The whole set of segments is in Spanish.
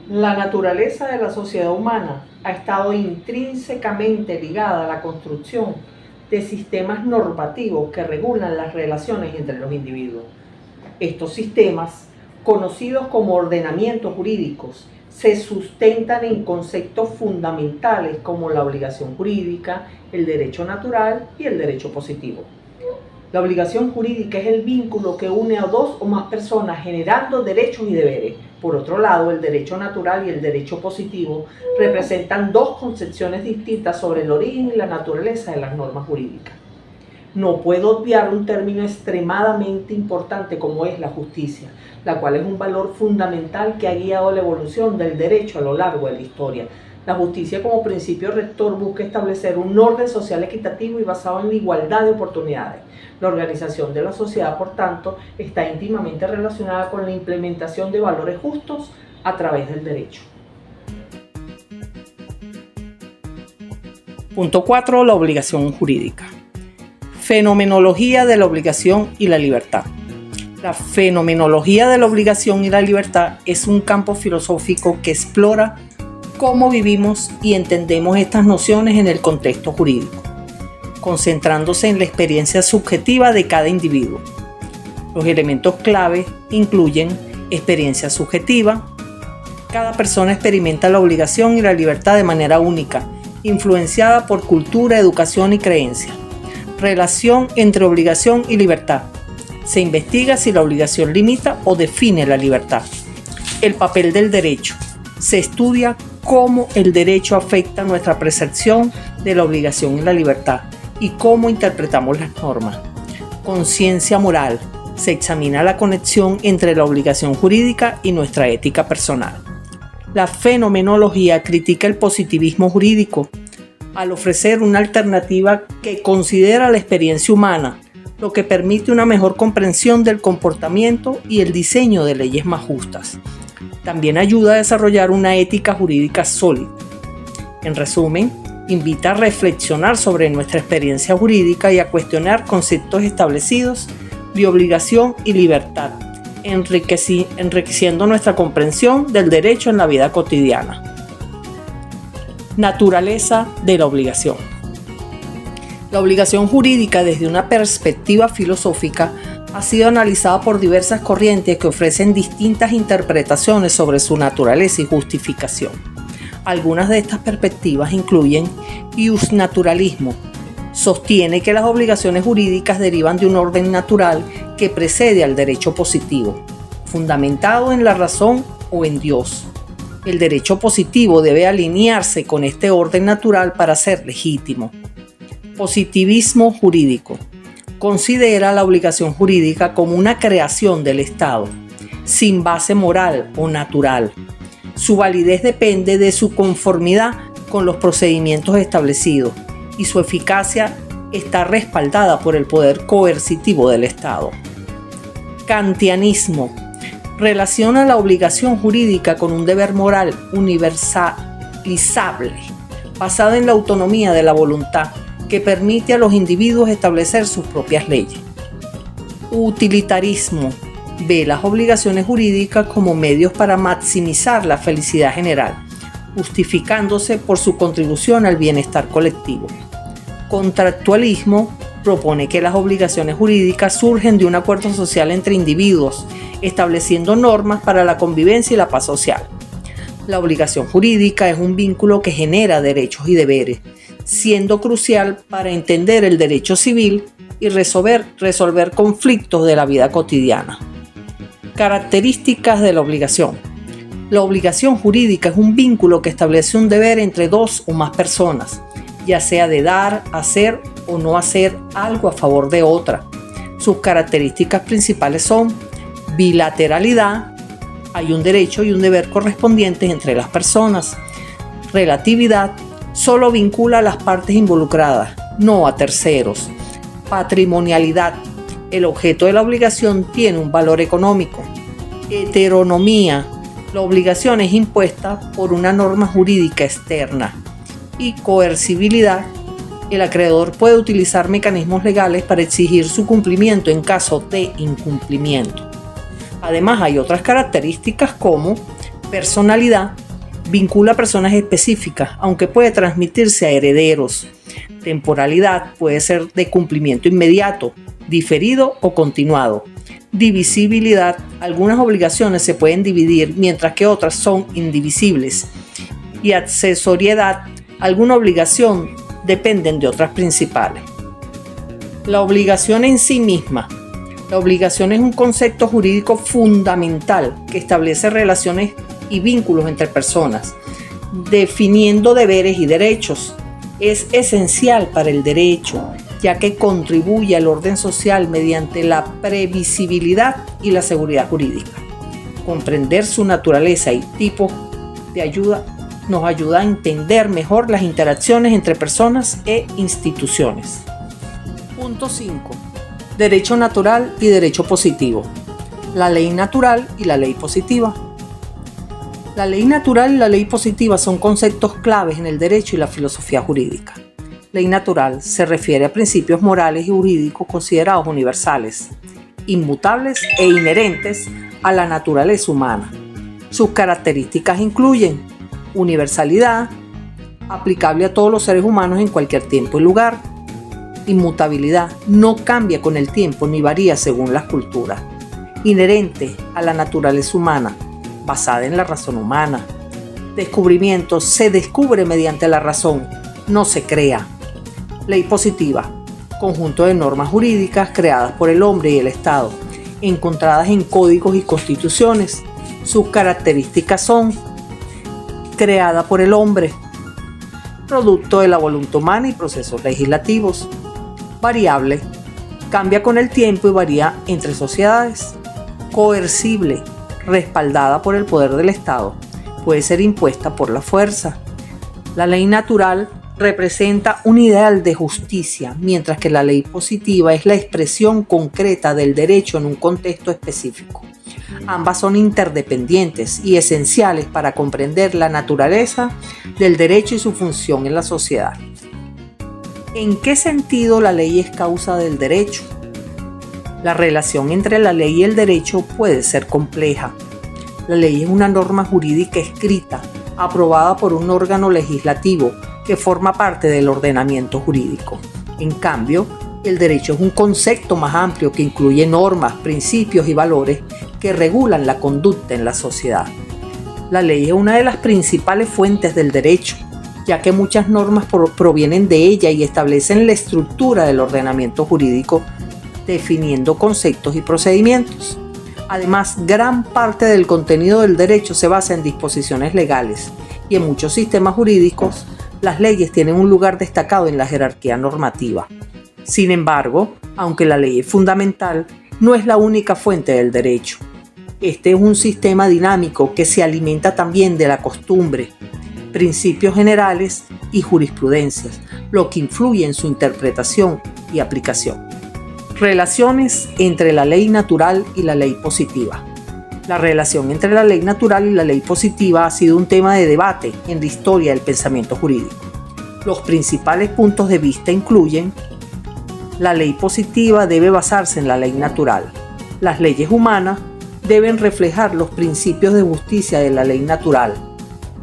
La naturaleza de la sociedad humana ha estado intrínsecamente ligada a la construcción de sistemas normativos que regulan las relaciones entre los individuos. Estos sistemas, conocidos como ordenamientos jurídicos, se sustentan en conceptos fundamentales como la obligación jurídica, el derecho natural y el derecho positivo. La obligación jurídica es el vínculo que une a dos o más personas generando derechos y deberes. Por otro lado, el derecho natural y el derecho positivo representan dos concepciones distintas sobre el origen y la naturaleza de las normas jurídicas. No puedo obviar un término extremadamente importante como es la justicia, la cual es un valor fundamental que ha guiado la evolución del derecho a lo largo de la historia. La justicia como principio rector busca establecer un orden social equitativo y basado en la igualdad de oportunidades. La organización de la sociedad, por tanto, está íntimamente relacionada con la implementación de valores justos a través del derecho. Punto 4. La obligación jurídica. Fenomenología de la obligación y la libertad. La fenomenología de la obligación y la libertad es un campo filosófico que explora cómo vivimos y entendemos estas nociones en el contexto jurídico, concentrándose en la experiencia subjetiva de cada individuo. Los elementos clave incluyen experiencia subjetiva. Cada persona experimenta la obligación y la libertad de manera única, influenciada por cultura, educación y creencia. Relación entre obligación y libertad. Se investiga si la obligación limita o define la libertad. El papel del derecho. Se estudia cómo el derecho afecta nuestra percepción de la obligación y la libertad y cómo interpretamos las normas. Conciencia moral. Se examina la conexión entre la obligación jurídica y nuestra ética personal. La fenomenología critica el positivismo jurídico al ofrecer una alternativa que considera la experiencia humana, lo que permite una mejor comprensión del comportamiento y el diseño de leyes más justas. También ayuda a desarrollar una ética jurídica sólida. En resumen, invita a reflexionar sobre nuestra experiencia jurídica y a cuestionar conceptos establecidos de obligación y libertad, enriqueciendo nuestra comprensión del derecho en la vida cotidiana. Naturaleza de la obligación. La obligación jurídica desde una perspectiva filosófica ha sido analizada por diversas corrientes que ofrecen distintas interpretaciones sobre su naturaleza y justificación. Algunas de estas perspectivas incluyen iusnaturalismo. Sostiene que las obligaciones jurídicas derivan de un orden natural que precede al derecho positivo, fundamentado en la razón o en Dios. El derecho positivo debe alinearse con este orden natural para ser legítimo. Positivismo jurídico. Considera la obligación jurídica como una creación del Estado, sin base moral o natural. Su validez depende de su conformidad con los procedimientos establecidos y su eficacia está respaldada por el poder coercitivo del Estado. Kantianismo. Relaciona la obligación jurídica con un deber moral universalizable, basado en la autonomía de la voluntad, que permite a los individuos establecer sus propias leyes. Utilitarismo. Ve las obligaciones jurídicas como medios para maximizar la felicidad general, justificándose por su contribución al bienestar colectivo. Contractualismo propone que las obligaciones jurídicas surgen de un acuerdo social entre individuos, estableciendo normas para la convivencia y la paz social. La obligación jurídica es un vínculo que genera derechos y deberes, siendo crucial para entender el derecho civil y resolver conflictos de la vida cotidiana. Características de la obligación. La obligación jurídica es un vínculo que establece un deber entre dos o más personas, ya sea de dar, hacer o no hacer algo a favor de otra. Sus características principales son bilateralidad, hay un derecho y un deber correspondientes entre las personas. Relatividad, solo vincula a las partes involucradas, no a terceros. Patrimonialidad, el objeto de la obligación tiene un valor económico. Heteronomía, la obligación es impuesta por una norma jurídica externa. Y coercibilidad, el acreedor puede utilizar mecanismos legales para exigir su cumplimiento en caso de incumplimiento. Además, hay otras características como Personalidad vincula a personas específicas, aunque puede transmitirse a herederos. Temporalidad puede ser de cumplimiento inmediato, diferido o continuado. Divisibilidad, algunas obligaciones se pueden dividir mientras que otras son indivisibles. Y accesoriedad, alguna obligación dependen de otras principales. La obligación en sí misma. La obligación es un concepto jurídico fundamental que establece relaciones y vínculos entre personas, definiendo deberes y derechos. Es esencial para el derecho, ya que contribuye al orden social mediante la previsibilidad y la seguridad jurídica. Comprender su naturaleza y tipo nos ayuda a entender mejor las interacciones entre personas e instituciones. Punto 5. Derecho natural y derecho positivo. La ley natural y la ley positiva. La ley natural y la ley positiva son conceptos claves en el derecho y la filosofía jurídica. Ley natural se refiere a principios morales y jurídicos considerados universales, inmutables e inherentes a la naturaleza humana. Sus características incluyen universalidad, aplicable a todos los seres humanos en cualquier tiempo y lugar. Inmutabilidad, no cambia con el tiempo ni varía según las culturas. Inherente a la naturaleza humana, basada en la razón humana. Descubrimiento, se descubre mediante la razón, no se crea. Ley positiva, conjunto de normas jurídicas creadas por el hombre y el Estado, encontradas en códigos y constituciones. Sus características son: creada por el hombre, producto de la voluntad humana y procesos legislativos. Variable, cambia con el tiempo y varía entre sociedades. Coercible, respaldada por el poder del Estado, puede ser impuesta por la fuerza. La ley natural representa un ideal de justicia, mientras que la ley positiva es la expresión concreta del derecho en un contexto específico. Ambas son interdependientes y esenciales para comprender la naturaleza del derecho y su función en la sociedad. ¿En qué sentido la ley es causa del derecho? La relación entre la ley y el derecho puede ser compleja. La ley es una norma jurídica escrita, aprobada por un órgano legislativo que forma parte del ordenamiento jurídico. En cambio, el derecho es un concepto más amplio que incluye normas, principios y valores que regulan la conducta en la sociedad. La ley es una de las principales fuentes del derecho, ya que muchas normas provienen de ella y establecen la estructura del ordenamiento jurídico, definiendo conceptos y procedimientos. Además, gran parte del contenido del derecho se basa en disposiciones legales, y en muchos sistemas jurídicos, las leyes tienen un lugar destacado en la jerarquía normativa. Sin embargo, aunque la ley es fundamental, no es la única fuente del derecho. Este es un sistema dinámico que se alimenta también de la costumbre, principios generales y jurisprudencias, lo que influye en su interpretación y aplicación. Relaciones entre la ley natural y la ley positiva. La relación entre la ley natural y la ley positiva ha sido un tema de debate en la historia del pensamiento jurídico. Los principales puntos de vista incluyen: la ley positiva debe basarse en la ley natural. Las leyes humanas deben reflejar los principios de justicia de la ley natural.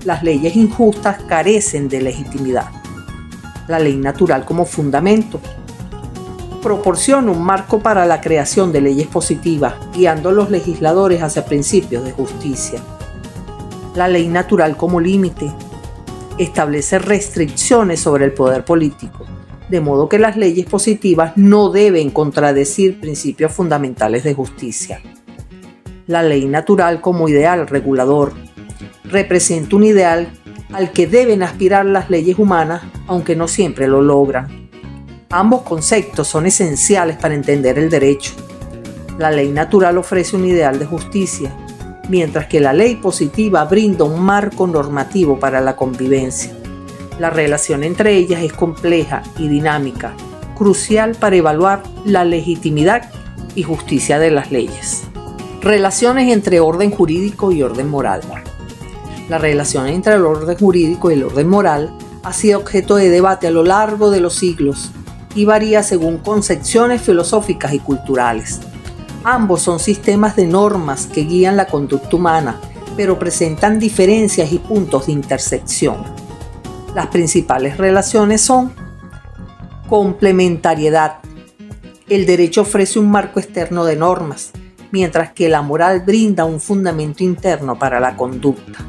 Las leyes injustas carecen de legitimidad. La ley natural como fundamento proporciona un marco para la creación de leyes positivas, guiando a los legisladores hacia principios de justicia. La ley natural como límite establece restricciones sobre el poder político, de modo que las leyes positivas no deben contradecir principios fundamentales de justicia. La ley natural como ideal regulador representa un ideal al que deben aspirar las leyes humanas, aunque no siempre lo logran. Ambos conceptos son esenciales para entender el derecho. La ley natural ofrece un ideal de justicia, mientras que la ley positiva brinda un marco normativo para la convivencia. La relación entre ellas es compleja y dinámica, crucial para evaluar la legitimidad y justicia de las leyes. Relaciones entre orden jurídico y orden moral. La relación entre el orden jurídico y el orden moral ha sido objeto de debate a lo largo de los siglos y varía según concepciones filosóficas y culturales. Ambos son sistemas de normas que guían la conducta humana, pero presentan diferencias y puntos de intersección. Las principales relaciones son complementariedad. El derecho ofrece un marco externo de normas, mientras que la moral brinda un fundamento interno para la conducta.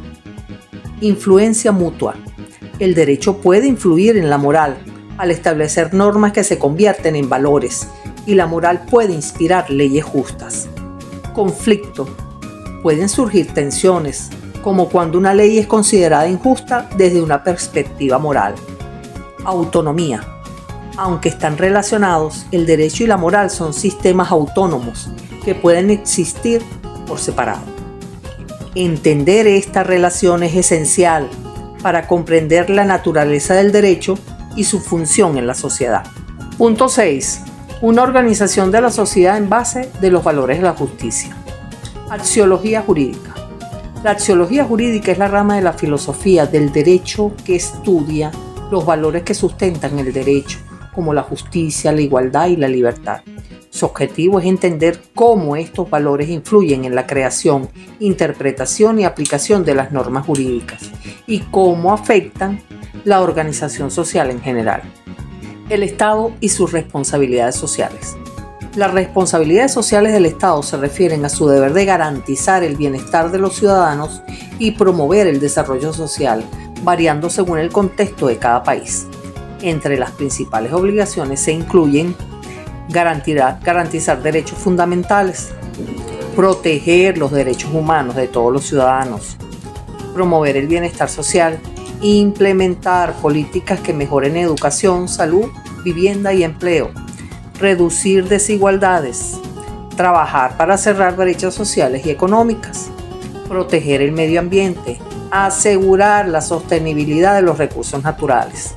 Influencia mutua. El derecho puede influir en la moral al establecer normas que se convierten en valores, y la moral puede inspirar leyes justas. Conflicto. Pueden surgir tensiones, como cuando una ley es considerada injusta desde una perspectiva moral. Autonomía. Aunque están relacionados, el derecho y la moral son sistemas autónomos que pueden existir por separado. Entender esta relación es esencial para comprender la naturaleza del derecho y su función en la sociedad. Punto 6. Una organización de la sociedad en base de los valores de la justicia. Axiología jurídica. La axiología jurídica es la rama de la filosofía del derecho que estudia los valores que sustentan el derecho, como la justicia, la igualdad y la libertad. Su objetivo es entender cómo estos valores influyen en la creación, interpretación y aplicación de las normas jurídicas y cómo afectan la organización social en general. El Estado y sus responsabilidades sociales. Las responsabilidades sociales del Estado se refieren a su deber de garantizar el bienestar de los ciudadanos y promover el desarrollo social, variando según el contexto de cada país. Entre las principales obligaciones se incluyen garantizar derechos fundamentales, proteger los derechos humanos de todos los ciudadanos, promover el bienestar social, implementar políticas que mejoren educación, salud, vivienda y empleo, reducir desigualdades, trabajar para cerrar brechas sociales y económicas, proteger el medio ambiente, asegurar la sostenibilidad de los recursos naturales,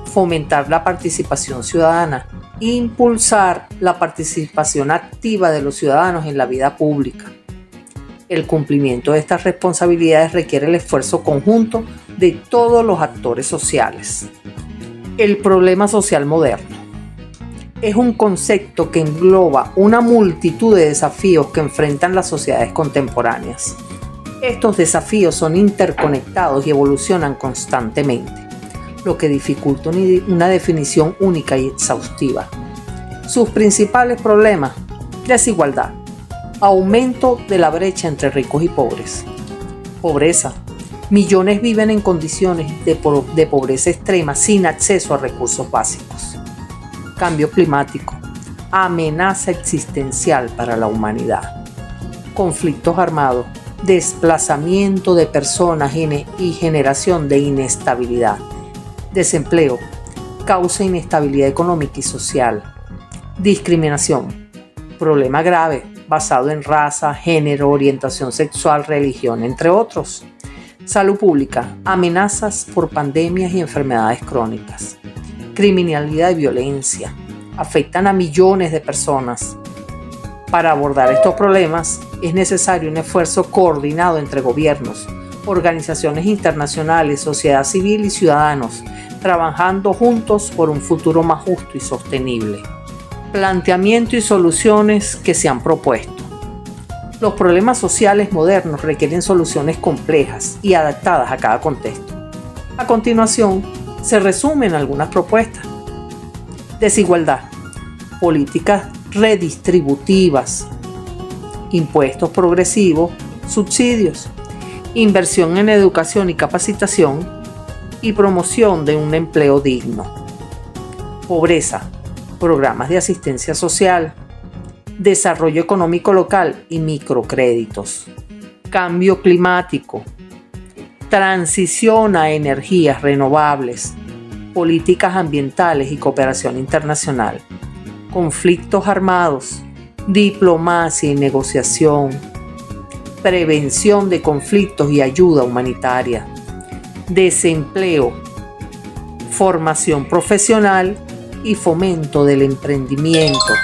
fomentar la participación ciudadana, impulsar la participación activa de los ciudadanos en la vida pública. El cumplimiento de estas responsabilidades requiere el esfuerzo conjunto de todos los actores sociales. El problema social moderno es un concepto que engloba una multitud de desafíos que enfrentan las sociedades contemporáneas. Estos desafíos son interconectados y evolucionan constantemente, lo que dificulta una definición única y exhaustiva. Sus principales problemas: desigualdad, aumento de la brecha entre ricos y pobres, pobreza. Millones viven en condiciones de pobreza extrema sin acceso a recursos básicos. Cambio climático, amenaza existencial para la humanidad. Conflictos armados, desplazamiento de personas y generación de inestabilidad. Desempleo, causa inestabilidad económica y social. Discriminación, problema grave basado en raza, género, orientación sexual, religión, entre otros. Salud pública, amenazas por pandemias y enfermedades crónicas. Criminalidad y violencia, afectan a millones de personas. Para abordar estos problemas es necesario un esfuerzo coordinado entre gobiernos, organizaciones internacionales, sociedad civil y ciudadanos, trabajando juntos por un futuro más justo y sostenible. Planteamiento y soluciones que se han propuesto. Los problemas sociales modernos requieren soluciones complejas y adaptadas a cada contexto. A continuación, se resumen algunas propuestas. Desigualdad, políticas redistributivas, impuestos progresivos, subsidios, inversión en educación y capacitación y promoción de un empleo digno. Pobreza, programas de asistencia social, desarrollo económico local y microcréditos. Cambio climático, transición a energías renovables, políticas ambientales y cooperación internacional. Conflictos armados, diplomacia y negociación, prevención de conflictos y ayuda humanitaria, desempleo, formación profesional y fomento del emprendimiento,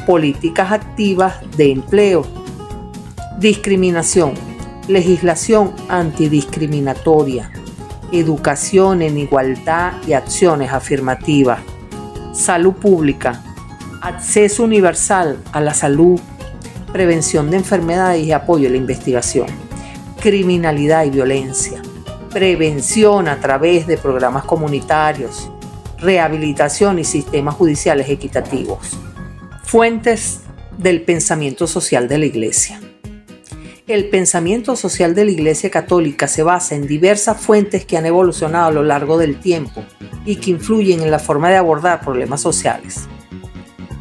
políticas activas de empleo, discriminación, legislación antidiscriminatoria, educación en igualdad y acciones afirmativas, salud pública, acceso universal a la salud, prevención de enfermedades y apoyo a la investigación. criminalidad y violencia, prevención a través de programas comunitarios, rehabilitación y sistemas judiciales equitativos. Fuentes del pensamiento social de la Iglesia. El pensamiento social de la Iglesia Católica se basa en diversas fuentes que han evolucionado a lo largo del tiempo y que influyen en la forma de abordar problemas sociales.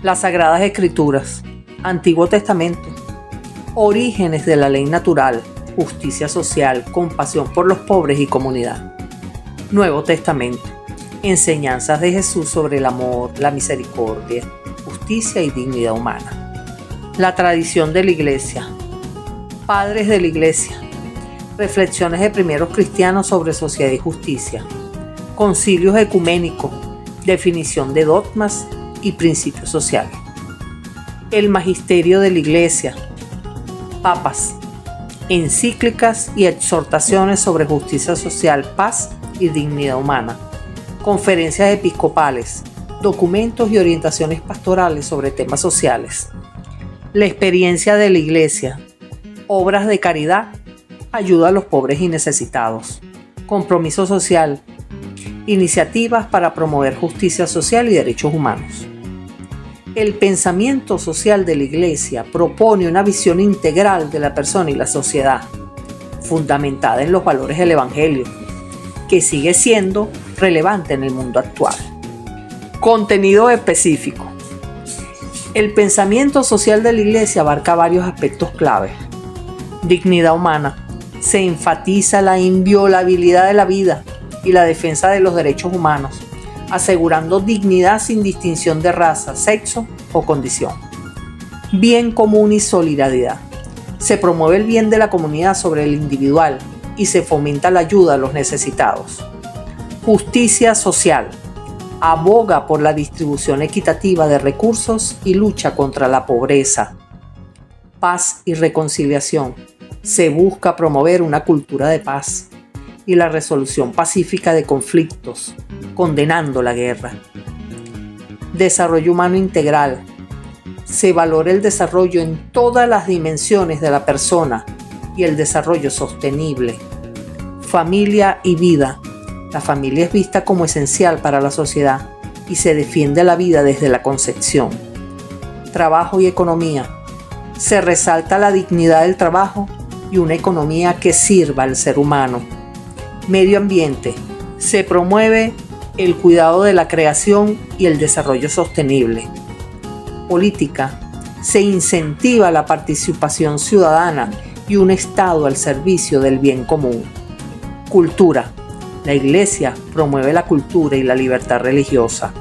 Las Sagradas Escrituras, Antiguo Testamento, orígenes de la ley natural, justicia social, compasión por los pobres y comunidad. Nuevo Testamento, enseñanzas de Jesús sobre el amor, la misericordia, justicia y dignidad humana. La tradición de la Iglesia, padres de la Iglesia, reflexiones de primeros cristianos sobre sociedad y justicia, concilios ecuménicos, definición de dogmas y principios sociales. El magisterio de la Iglesia, papas, encíclicas y exhortaciones sobre justicia social, paz y dignidad humana, conferencias episcopales, documentos y orientaciones pastorales sobre temas sociales. La experiencia de la Iglesia, obras de caridad, ayuda a los pobres y necesitados, compromiso social, iniciativas para promover justicia social y derechos humanos. El pensamiento social de la Iglesia propone una visión integral de la persona y la sociedad, fundamentada en los valores del Evangelio, que sigue siendo relevante en el mundo actual. Contenido específico. El pensamiento social de la Iglesia abarca varios aspectos clave. Dignidad humana. Se enfatiza la inviolabilidad de la vida y la defensa de los derechos humanos, asegurando dignidad sin distinción de raza, sexo o condición. Bien común y solidaridad. Se promueve el bien de la comunidad sobre el individual y se fomenta la ayuda a los necesitados. Justicia social. Aboga por la distribución equitativa de recursos y lucha contra la pobreza. Paz y reconciliación. Se busca promover una cultura de paz y la resolución pacífica de conflictos, condenando la guerra. Desarrollo humano integral. Se valora el desarrollo en todas las dimensiones de la persona y el desarrollo sostenible. Familia y vida. La familia es vista como esencial para la sociedad y se defiende la vida desde la concepción. Trabajo y economía. Se resalta la dignidad del trabajo y una economía que sirva al ser humano. Medio ambiente. Se promueve el cuidado de la creación y el desarrollo sostenible. Política. Se incentiva la participación ciudadana y un Estado al servicio del bien común. Cultura. La Iglesia promueve la cultura y la libertad religiosa.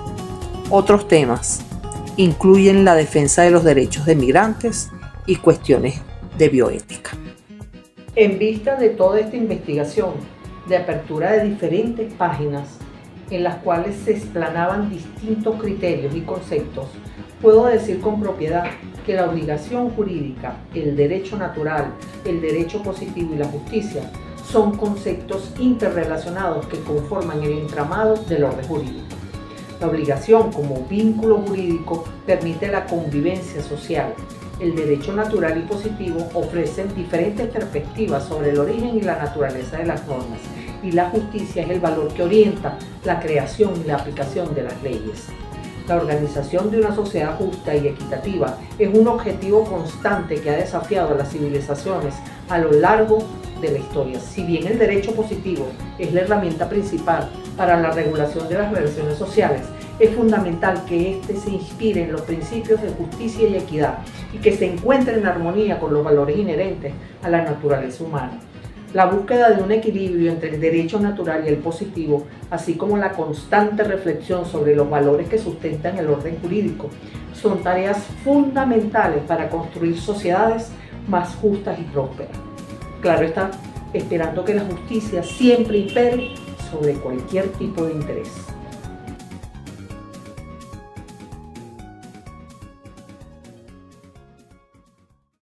Otros temas incluyen la defensa de los derechos de migrantes y cuestiones de bioética. En vista de toda esta investigación, de apertura de diferentes páginas en las cuales se explanaban distintos criterios y conceptos, puedo decir con propiedad que la obligación jurídica, el derecho natural, el derecho positivo y la justicia son conceptos interrelacionados que conforman el entramado del orden jurídico. La obligación como vínculo jurídico permite la convivencia social. El derecho natural y positivo ofrecen diferentes perspectivas sobre el origen y la naturaleza de las normas, y la justicia es el valor que orienta la creación y la aplicación de las leyes. La organización de una sociedad justa y equitativa es un objetivo constante que ha desafiado a las civilizaciones a lo largo de la historia. Si bien el derecho positivo es la herramienta principal para la regulación de las relaciones sociales, es fundamental que éste se inspire en los principios de justicia y equidad y que se encuentre en armonía con los valores inherentes a la naturaleza humana. La búsqueda de un equilibrio entre el derecho natural y el positivo, así como la constante reflexión sobre los valores que sustentan el orden jurídico, son tareas fundamentales para construir sociedades más justas y prósperas. Claro está, esperando que la justicia siempre impere sobre cualquier tipo de interés.